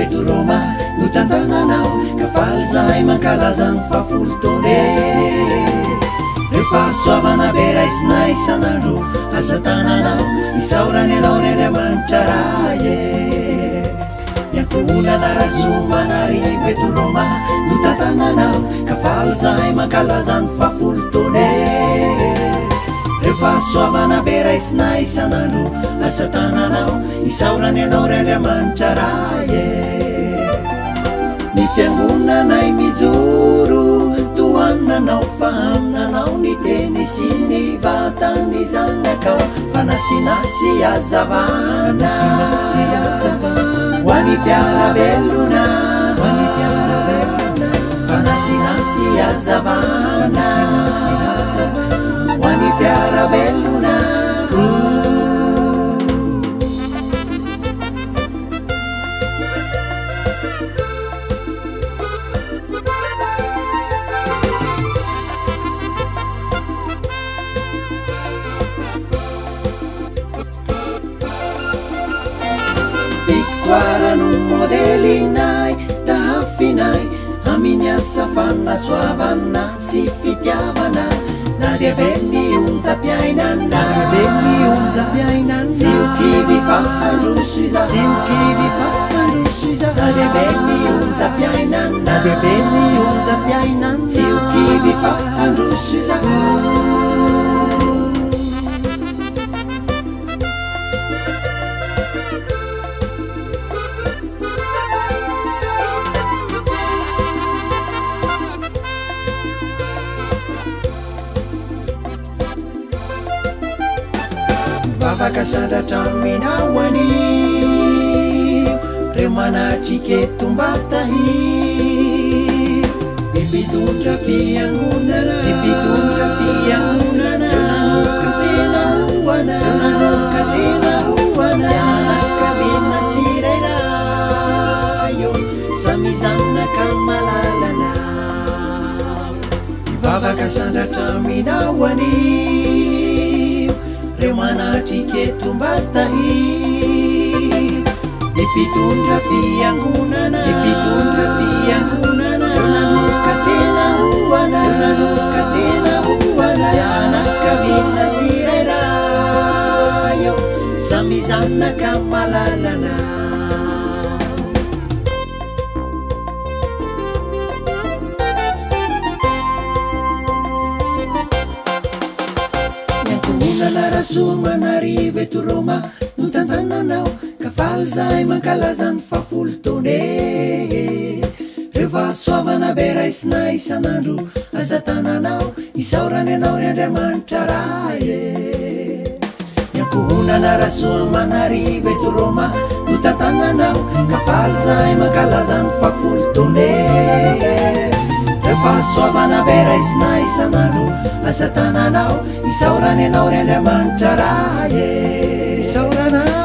eto roma no tantananao ka faly zahay mankalazany fafolo tone rehefa soavana be raisina isan'andro asa tananao isaorany anao ny andriamanitra raye miankohonana razomanarivo eto roma no tantananao ka faly zahay mankalazany fafolo tone rehefa soavana be raisina isan'andro asa tananao isaorany anao ry andriamanitra raye ny fiangonanay mijoro toaninanao fa aminanao ny teny sy ny vatany zanakao fanasinasy azavana ho any mpiarabelona fanasinasy azavana ho any mpiarabelona Guarano modelinay tahafinay amin'ny asa fanasoavana sy fitiavana na dia be ny onjam-piainana silky fahandroso iza na dia be ny onjam-piainana silky fahandroso iza Vavaka sandratra minawani reo manatriketom-batahy ipitondra fiangonana nanokatena hoana ianakavina tsirairay samizanaka malalana vavaka sandratra minawani reo manatriketom-batahy ipitondra fiangonana nanokatena hoana ianakavina tsirairay samizanaka malalana Soamanarivo eto roma no tantananao ka faly zahay mankalazany fafolo tone rehefa soavana be raisina isan'andro asa tananao isaorany anao ry andriamanitra raye miankohonana rasoamanarivo eto roma no tantananao ka faly zahay mankalazany fafolo tone rehefa soavana be raisina isan'andro asa tananao isaorany anao ry andriamanitra raye isaorana